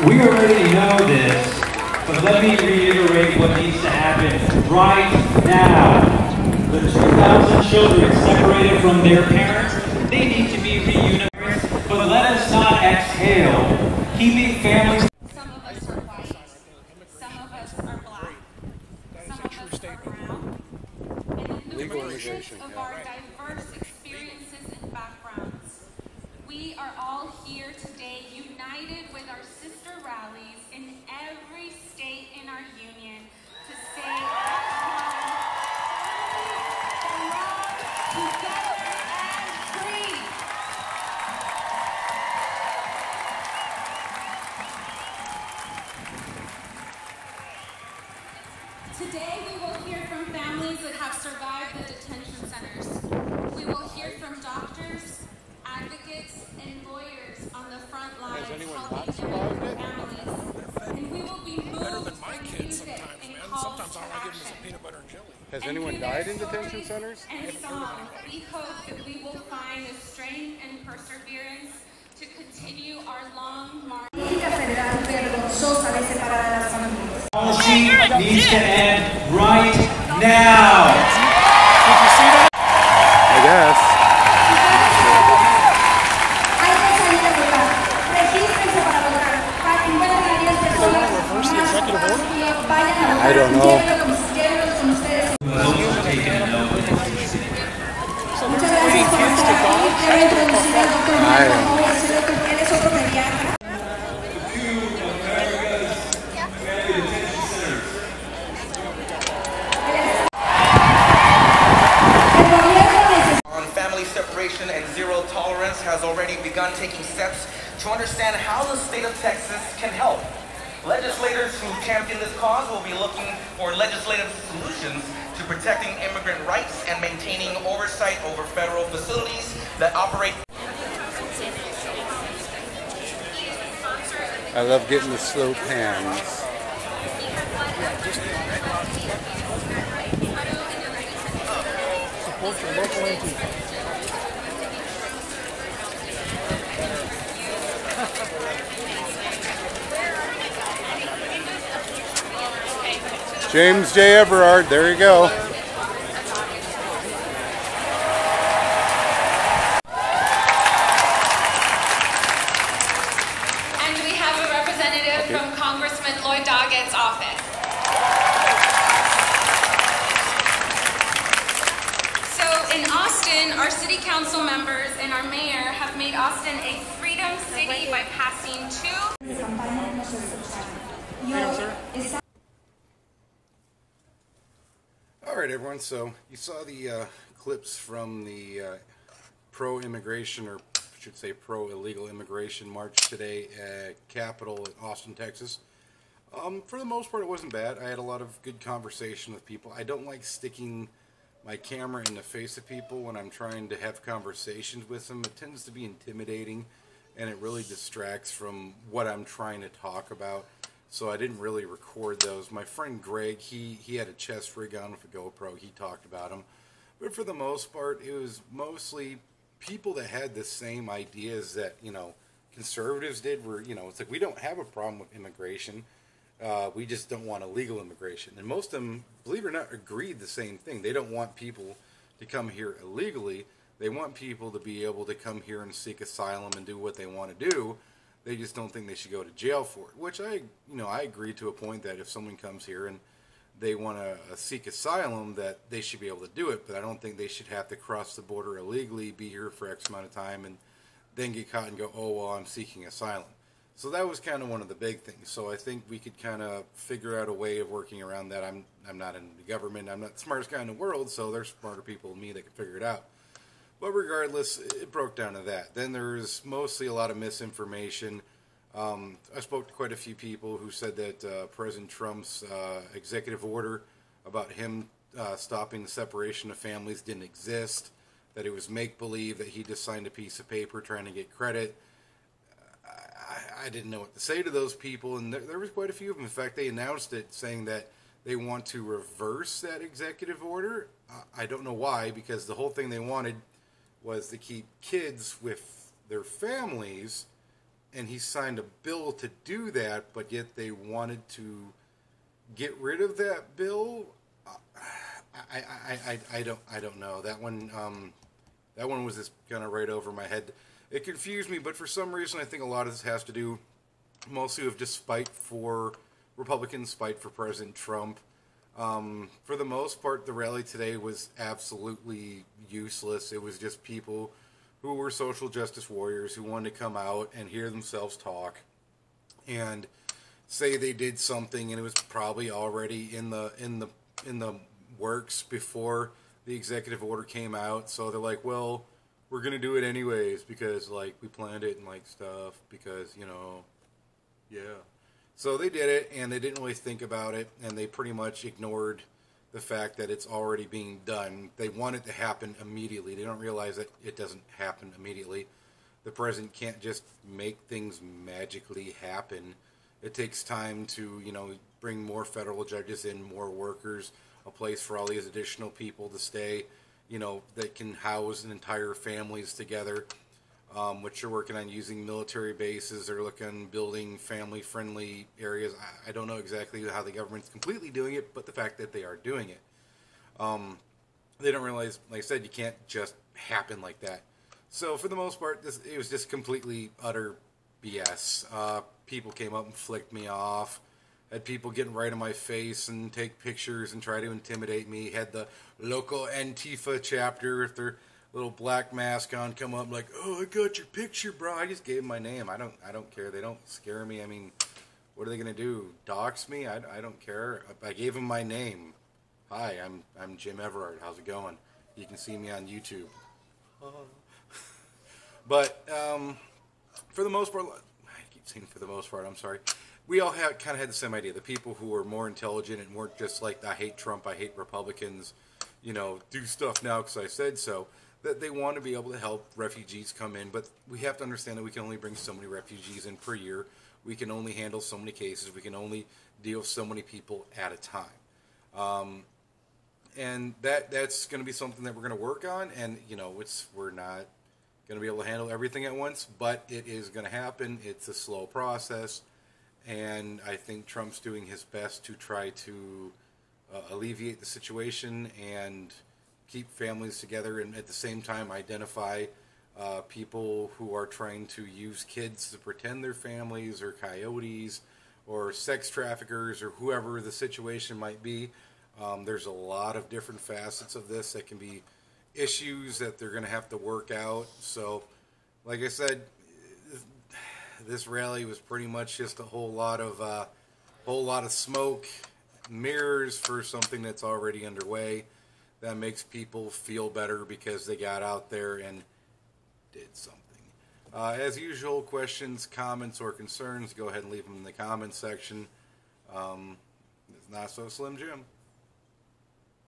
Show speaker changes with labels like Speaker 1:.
Speaker 1: We already know this, but let me reiterate what needs to happen right now. The 2,000 children separated from their parents, they need to be reunited. But let us not exhale, keeping families.
Speaker 2: Some of us are white, some of us are black, some of us are brown, and in the richness of our diverse experiences and backgrounds, we are all here today united with our sister rallies in every state in our union to say as one, together and free. Today we will hear from families that have survived the detention centers. We will hear from doctors, advocates, and lawyers on the front lines helping immigrant families. And we will be moved by music and calls to action.
Speaker 3: Has anyone died in detention centers?
Speaker 2: And song, we hope that we will find the strength and perseverance to continue our long march.
Speaker 1: Policy needs to end right now.
Speaker 3: Did you see that? I guess. Reverse the executive order? I don't know.
Speaker 4: Separation and zero tolerance has already begun taking steps to understand how the state of Texas can help. Legislators who champion this cause will be looking for legislative solutions to protecting immigrant rights and maintaining oversight over federal facilities that operate.
Speaker 3: I love getting the slow pans. Support your local entity. James J. Everard, there you go.
Speaker 2: And we have a representative from Congressman Lloyd Doggett's office. So in Austin, our city council members and our mayor have made Austin a freedom city by passing two.
Speaker 3: All right, everyone, so you saw the clips from the pro-immigration, or I should say pro-illegal immigration march today at Capitol in Austin, Texas. For the most part, it wasn't bad. I had a lot of good conversation with people. I don't like sticking my camera in the face of people when I'm trying to have conversations with them. It tends to be intimidating, and it really distracts from what I'm trying to talk about. So I didn't really record those. My friend Greg, he had a chest rig on with a GoPro. He talked about them. But for the most part, it was mostly people that had the same ideas that, you know, conservatives did. Where, you know, it's like, we don't have a problem with immigration. We just don't want illegal immigration. And most of them, believe it or not, agreed the same thing. They don't want people to come here illegally. They want people to be able to come here and seek asylum and do what they want to do. They just don't think they should go to jail for it, which I agree to a point that if someone comes here and they want to seek asylum, that they should be able to do it, but I don't think they should have to cross the border illegally, be here for X amount of time, and then get caught and go, oh, well, I'm seeking asylum. So that was kind of one of the big things. So I think we could kind of figure out a way of working around that. I'm not in the government. I'm not the smartest guy in the world, so there's smarter people than me that can figure it out. But regardless, it broke down to that. Then there's mostly a lot of misinformation. I spoke to quite a few people who said that President Trump's executive order about him stopping the separation of families didn't exist, that it was make-believe, that he just signed a piece of paper trying to get credit. I didn't know what to say to those people, and there was quite a few of them. In fact, they announced it, saying that they want to reverse that executive order. I don't know why, because the whole thing they wanted was to keep kids with their families and he signed a bill to do that, but yet they wanted to get rid of that bill. I don't know. That one was just kind of right over my head. It confused me, but for some reason I think a lot of this has to do mostly with just spite for Republicans, spite for President Trump. For the most part, the rally today was absolutely useless. It was just people who were social justice warriors who wanted to come out and hear themselves talk and say they did something, and it was probably already in the works before the executive order came out. So they're like, well, we're gonna do it anyways because like we planned it and like stuff because yeah. So they did it, and they didn't really think about it, and they pretty much ignored the fact that it's already being done. They want it to happen immediately. They don't realize that it doesn't happen immediately. The president can't just make things magically happen. It takes time to, bring more federal judges in, more workers, a place for all these additional people to stay, that can house entire families together, which they're working on using military bases. They're looking building family-friendly areas. I don't know exactly how the government's completely doing it, but the fact that they are doing it. They don't realize, like I said, you can't just happen like that. So for the most part, it was just completely utter BS. People came up and flicked me off. Had people getting right in my face and take pictures and try to intimidate me. Had the local Antifa chapter with their little black mask on come up like, oh, I got your picture, bro. I just gave them my name. I don't care. They don't scare me. I mean, what are they gonna do? Dox me? I don't care. I gave them my name. Hi, I'm Jim Everard. How's it going? You can see me on YouTube. But for the most part, I keep saying for the most part, I'm sorry. We all kind of had the same idea. The people who were more intelligent and weren't just like, I hate Trump, I hate Republicans, do stuff now because I said so, that they want to be able to help refugees come in. But we have to understand that we can only bring so many refugees in per year. We can only handle so many cases. We can only deal with so many people at a time. And that's going to be something that we're going to work on. And, we're not going to be able to handle everything at once, but it is going to happen. It's a slow process. And I think Trump's doing his best to try to alleviate the situation and keep families together, and at the same time identify people who are trying to use kids to pretend they're families or coyotes or sex traffickers or whoever the situation might be. There's a lot of different facets of this that can be issues that they're going to have to work out. So, like I said, this rally was pretty much just a whole lot of smoke, mirrors for something that's already underway. That makes people feel better because they got out there and did something. As usual, questions, comments, or concerns, go ahead and leave them in the comments section. It's Not So Slim Jim.